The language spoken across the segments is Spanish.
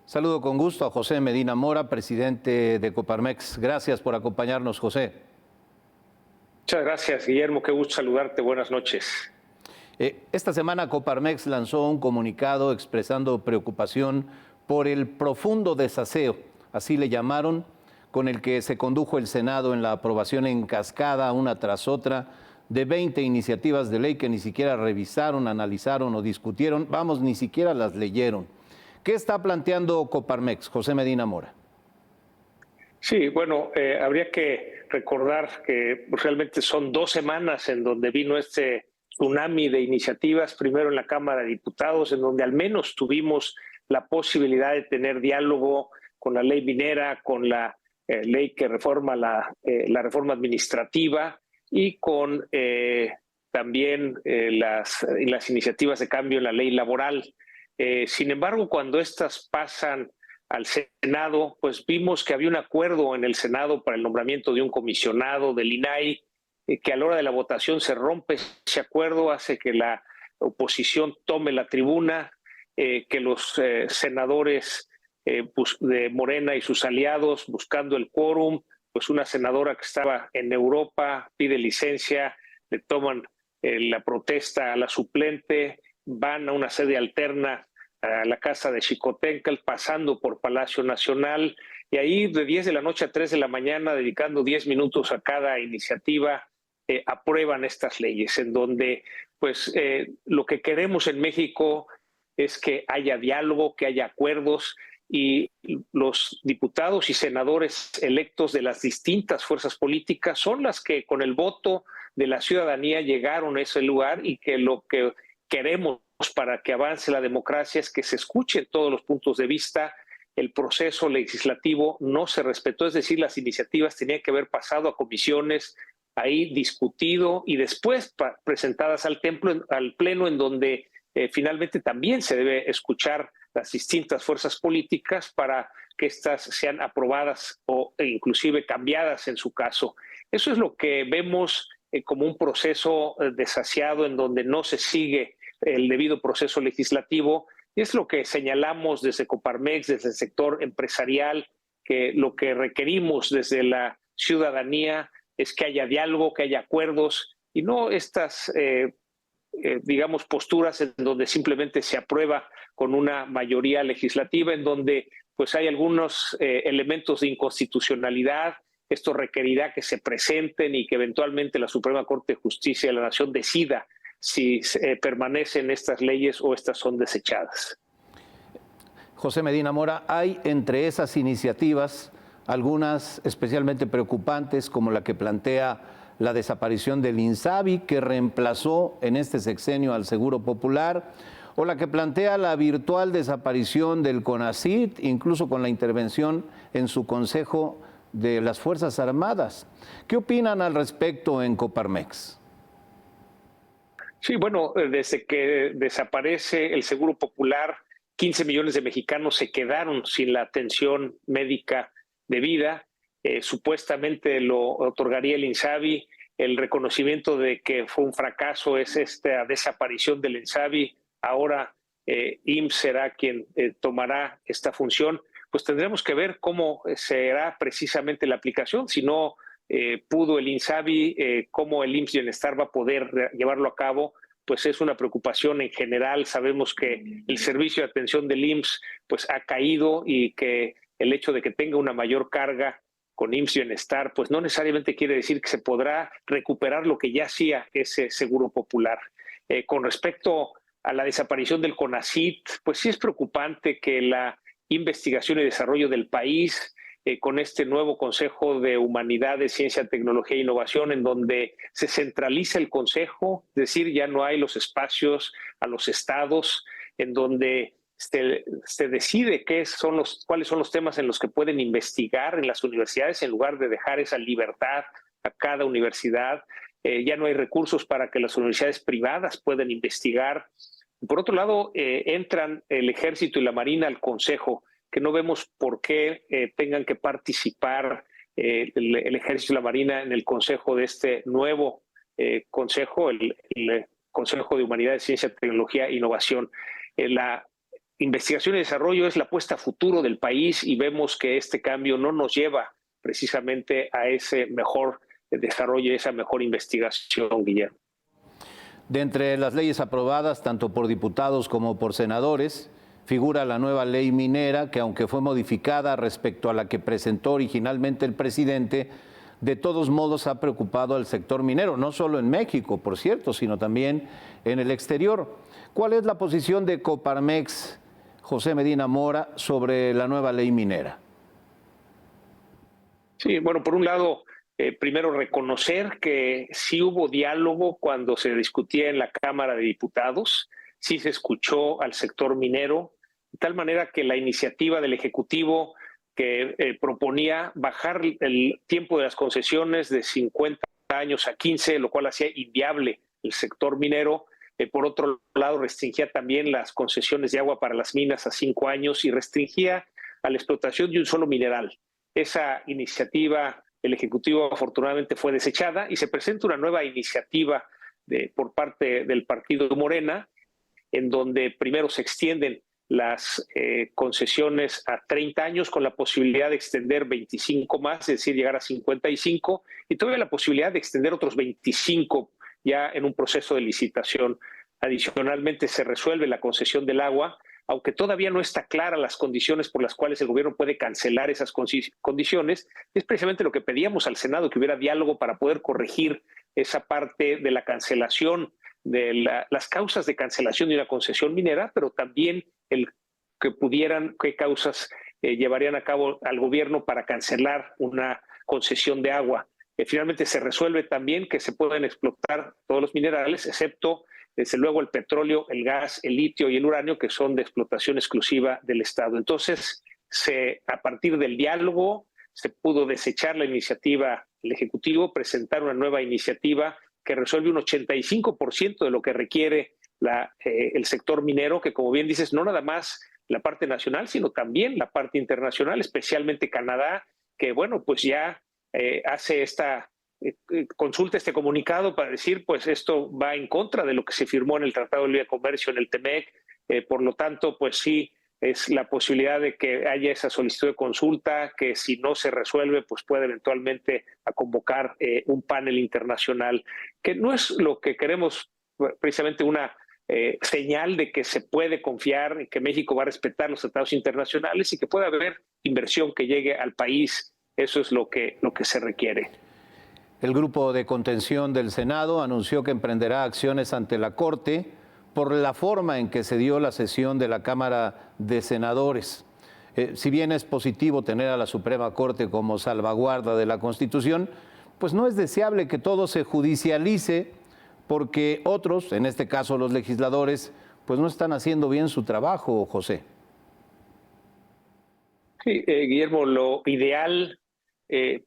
Saludo con gusto a José Medina Mora, presidente de Coparmex. Gracias por acompañarnos, José. Muchas gracias, Guillermo. Qué gusto saludarte. Buenas noches. Esta semana Coparmex lanzó un comunicado expresando preocupación por el profundo desaseo, así le llamaron, con el que se condujo el Senado en la aprobación en cascada, una tras otra, de 20 iniciativas de ley que ni siquiera revisaron, analizaron o discutieron, ni siquiera las leyeron. ¿Qué está planteando Coparmex, José Medina Mora? Sí, bueno, habría que recordar que realmente son 2 semanas en donde vino este tsunami de iniciativas, primero en la Cámara de Diputados, en donde al menos tuvimos la posibilidad de tener diálogo con la ley minera, con la ley que reforma la reforma administrativa y con también las iniciativas de cambio en la ley laboral. Sin embargo, cuando estas pasan al Senado, pues vimos que había un acuerdo en el Senado para el nombramiento de un comisionado del INAI, que a la hora de la votación se rompe ese acuerdo, hace que la oposición tome la tribuna, que los senadores de Morena y sus aliados, buscando el quórum, pues una senadora que estaba en Europa pide licencia, le toman la protesta a la suplente, van a una sede alterna a la casa de Xicoténcatl, pasando por Palacio Nacional, y ahí de 10 de la noche a 3 de la mañana, dedicando 10 minutos a cada iniciativa, aprueban estas leyes, en donde pues lo que queremos en México es que haya diálogo, que haya acuerdos, y los diputados y senadores electos de las distintas fuerzas políticas son las que con el voto de la ciudadanía llegaron a ese lugar, y que lo que queremos para que avance la democracia es que se escuchen todos los puntos de vista. El proceso legislativo no se respetó, es decir, las iniciativas tenían que haber pasado a comisiones, ahí discutido y después presentadas al Pleno, en donde finalmente también se debe escuchar las distintas fuerzas políticas para que estas sean aprobadas e inclusive cambiadas en su caso. Eso es lo que vemos como un proceso desasiado, en donde no se sigue el debido proceso legislativo, y es lo que señalamos desde Coparmex, desde el sector empresarial, que lo que requerimos desde la ciudadanía es que haya diálogo, que haya acuerdos, y no estas, digamos, posturas en donde simplemente se aprueba con una mayoría legislativa, en donde pues hay algunos elementos de inconstitucionalidad. Esto requerirá que se presenten y que eventualmente la Suprema Corte de Justicia de la Nación decida si permanecen estas leyes o estas son desechadas. José Medina Mora, hay entre esas iniciativas algunas especialmente preocupantes, como la que plantea la desaparición del INSABI, que reemplazó en este sexenio al Seguro Popular, o la que plantea la virtual desaparición del CONACYT, incluso con la intervención en su Consejo de las Fuerzas Armadas. ¿Qué opinan al respecto en Coparmex? Sí, bueno, desde que desaparece el Seguro Popular, 15 millones de mexicanos se quedaron sin la atención médica debida. Supuestamente lo otorgaría el INSABI. El reconocimiento de que fue un fracaso es esta desaparición del INSABI. Ahora IMSS será quien tomará esta función. Pues tendremos que ver cómo será precisamente la aplicación. Si no pudo el INSABI, cómo el IMSS Bienestar va a poder llevarlo a cabo, pues es una preocupación en general. Sabemos que el servicio de atención del IMSS pues ha caído, y que el hecho de que tenga una mayor carga con IMSS Bienestar pues no necesariamente quiere decir que se podrá recuperar lo que ya hacía ese Seguro Popular. Con respecto a la desaparición del CONACYT, pues sí es preocupante que la investigación y desarrollo del país, con este nuevo Consejo de Humanidades, Ciencia, Tecnología e Innovación, en donde se centraliza el Consejo, es decir, ya no hay los espacios a los estados, en donde se decide cuáles son los temas en los que pueden investigar en las universidades, en lugar de dejar esa libertad a cada universidad. Ya no hay recursos para que las universidades privadas puedan investigar. Por otro lado, entran el Ejército y la Marina al Consejo, que no vemos por qué tengan que participar el Ejército y la Marina en el consejo de este nuevo consejo, el Consejo de Humanidades, Ciencia, Tecnología e Innovación. investigación y desarrollo es la apuesta a futuro del país y vemos que este cambio no nos lleva precisamente a ese mejor desarrollo, esa mejor investigación, Guillermo. De entre las leyes aprobadas, tanto por diputados como por senadores, figura la nueva ley minera, que aunque fue modificada respecto a la que presentó originalmente el presidente, de todos modos ha preocupado al sector minero, no solo en México, por cierto, sino también en el exterior. ¿Cuál es la posición de Coparmex, José Medina Mora, sobre la nueva ley minera? Sí, bueno, por un lado, primero reconocer que sí hubo diálogo cuando se discutía en la Cámara de Diputados, sí se escuchó al sector minero, de tal manera que la iniciativa del Ejecutivo que proponía bajar el tiempo de las concesiones de 50 años a 15, lo cual hacía inviable el sector minero. Por otro lado, restringía también las concesiones de agua para las minas a 5 años y restringía a la explotación de un solo mineral. Esa iniciativa, el Ejecutivo afortunadamente fue desechada y se presenta una nueva iniciativa por parte del partido Morena, en donde primero se extienden las concesiones a 30 años con la posibilidad de extender 25 más, es decir, llegar a 55, y todavía la posibilidad de extender otros 25 ya en un proceso de licitación. Adicionalmente se resuelve la concesión del agua, aunque todavía no está clara las condiciones por las cuales el gobierno puede cancelar esas condiciones. Es precisamente lo que pedíamos al Senado, que hubiera diálogo para poder corregir esa parte de la cancelación, de las causas de cancelación de una concesión minera, pero también qué causas llevarían a cabo al gobierno para cancelar una concesión de agua. Finalmente se resuelve también que se pueden explotar todos los minerales, excepto desde luego el petróleo, el gas, el litio y el uranio, que son de explotación exclusiva del Estado. Entonces, a partir del diálogo, se pudo desechar la iniciativa del Ejecutivo, presentar una nueva iniciativa que resuelve un 85% de lo que requiere el sector minero, que como bien dices, no nada más la parte nacional, sino también la parte internacional, especialmente Canadá, que bueno, pues ya hace consulta este comunicado para decir, pues esto va en contra de lo que se firmó en el Tratado de Libre Comercio, en el TEMEC, por lo tanto, pues sí, es la posibilidad de que haya esa solicitud de consulta, que si no se resuelve, pues puede eventualmente a convocar un panel internacional, que no es lo que queremos, precisamente una señal de que se puede confiar en que México va a respetar los tratados internacionales y que pueda haber inversión que llegue al país. Eso es lo que se requiere. El grupo de contención del Senado anunció que emprenderá acciones ante la Corte por la forma en que se dio la sesión de la Cámara de Senadores. Si bien es positivo tener a la Suprema Corte como salvaguarda de la Constitución, pues no es deseable que todo se judicialice porque otros, en este caso los legisladores, pues no están haciendo bien su trabajo, José. Sí, Guillermo, lo ideal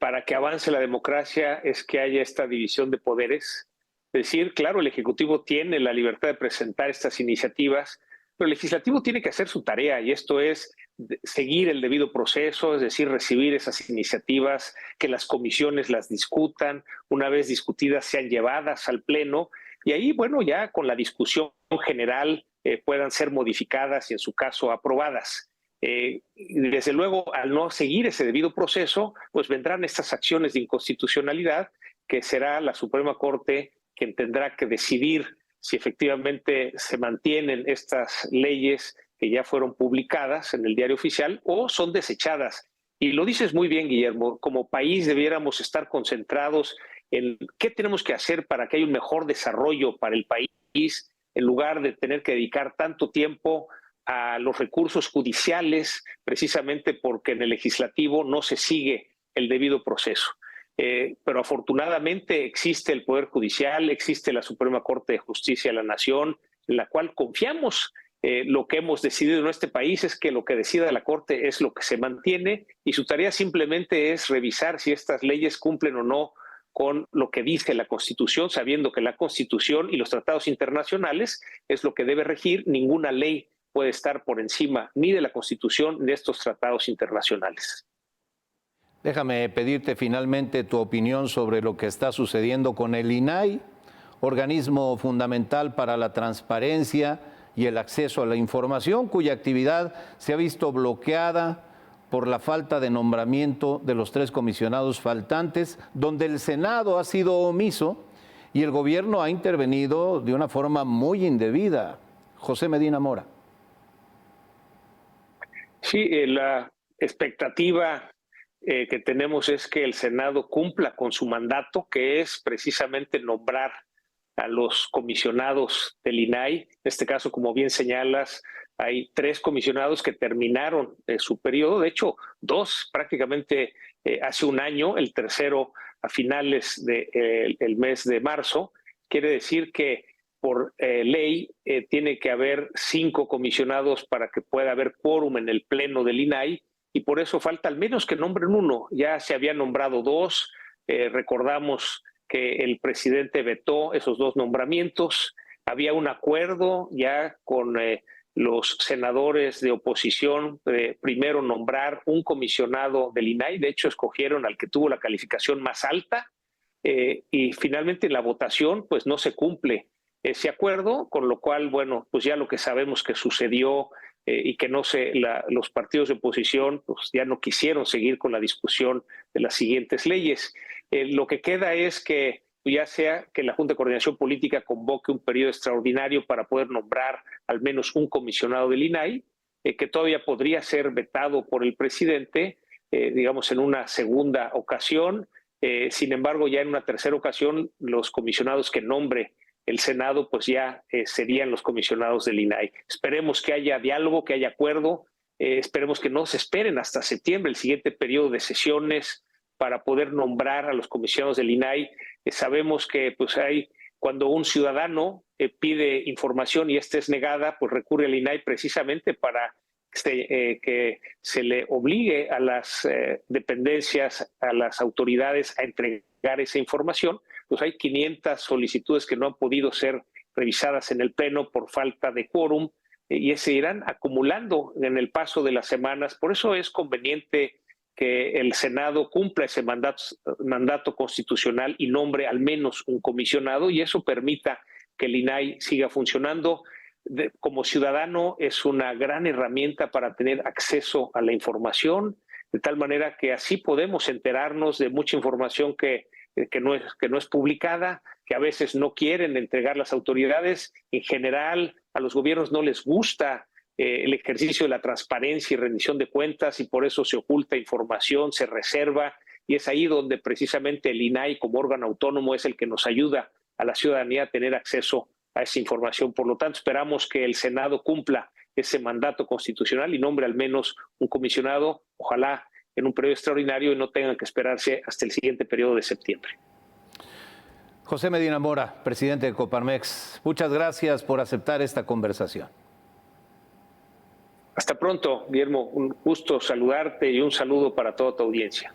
para que avance la democracia es que haya esta división de poderes. Es decir, claro, el Ejecutivo tiene la libertad de presentar estas iniciativas, pero el Legislativo tiene que hacer su tarea y esto es seguir el debido proceso, es decir, recibir esas iniciativas, que las comisiones las discutan, una vez discutidas sean llevadas al Pleno y ahí, bueno, ya con la discusión general puedan ser modificadas y en su caso aprobadas. Desde luego, al no seguir ese debido proceso, pues vendrán estas acciones de inconstitucionalidad que será la Suprema Corte quien tendrá que decidir si efectivamente se mantienen estas leyes que ya fueron publicadas en el Diario Oficial o son desechadas. Y lo dices muy bien, Guillermo, como país debiéramos estar concentrados en qué tenemos que hacer para que haya un mejor desarrollo para el país, en lugar de tener que dedicar tanto tiempo a los recursos judiciales, precisamente porque en el legislativo no se sigue el debido proceso. Pero afortunadamente existe el Poder Judicial, existe la Suprema Corte de Justicia de la Nación, en la cual confiamos. Lo que hemos decidido en este país es que lo que decida la Corte es lo que se mantiene y su tarea simplemente es revisar si estas leyes cumplen o no con lo que dice la Constitución, sabiendo que la Constitución y los tratados internacionales es lo que debe regir. Ninguna ley puede estar por encima ni de la Constitución ni de estos tratados internacionales. Déjame pedirte finalmente tu opinión sobre lo que está sucediendo con el INAI, organismo fundamental para la transparencia y el acceso a la información, cuya actividad se ha visto bloqueada por la falta de nombramiento de los 3 comisionados faltantes, donde el Senado ha sido omiso y el gobierno ha intervenido de una forma muy indebida. José Medina Mora. Sí, la expectativa que tenemos es que el Senado cumpla con su mandato, que es precisamente nombrar a los comisionados del INAI. En este caso, como bien señalas, hay 3 comisionados que terminaron su periodo, de hecho 2 prácticamente hace un año, el tercero a finales del mes de marzo. Quiere decir que por ley tiene que haber 5 comisionados para que pueda haber quórum en el pleno del INAI, y por eso falta al menos que nombren 1. Ya se habían nombrado 2, recordamos que el presidente vetó esos 2 nombramientos. Había un acuerdo ya con los senadores de oposición de primero nombrar un comisionado del INAI. De hecho, escogieron al que tuvo la calificación más alta, y finalmente en la votación pues no se cumple ese acuerdo, con lo cual, bueno, pues ya lo que sabemos que sucedió, y que los partidos de oposición pues ya no quisieron seguir con la discusión de las siguientes leyes. Lo que queda es que ya sea que la Junta de Coordinación Política convoque un periodo extraordinario para poder nombrar al menos un comisionado del INAI, que todavía podría ser vetado por el presidente, digamos, en una segunda ocasión. Sin embargo, ya en una tercera ocasión, los comisionados que nombre el Senado, pues ya serían los comisionados del INAI. Esperemos que haya diálogo, que haya acuerdo, esperemos que no se esperen hasta septiembre, el siguiente periodo de sesiones, para poder nombrar a los comisionados del INAI. Sabemos que pues cuando un ciudadano pide información y esta es negada, pues recurre al INAI precisamente para que se le obligue a las dependencias, a las autoridades a entregar esa información. Pues hay 500 solicitudes que no han podido ser revisadas en el Pleno por falta de quórum, y se irán acumulando en el paso de las semanas. Por eso es conveniente que el Senado cumpla ese mandato constitucional y nombre al menos un comisionado, y eso permita que el INAI siga funcionando. Como ciudadano es una gran herramienta para tener acceso a la información, de tal manera que así podemos enterarnos de mucha información que no es publicada, que a veces no quieren entregar las autoridades. En general, a los gobiernos no les gusta el ejercicio de la transparencia y rendición de cuentas, y por eso se oculta información, se reserva, y es ahí donde precisamente el INAI como órgano autónomo es el que nos ayuda a la ciudadanía a tener acceso a esa información. Por lo tanto, esperamos que el Senado cumpla ese mandato constitucional y nombre al menos un comisionado, ojalá en un periodo extraordinario, y no tengan que esperarse hasta el siguiente periodo de septiembre. José Medina Mora, presidente de Coparmex, muchas gracias por aceptar esta conversación. Hasta pronto, Guillermo. Un gusto saludarte y un saludo para toda tu audiencia.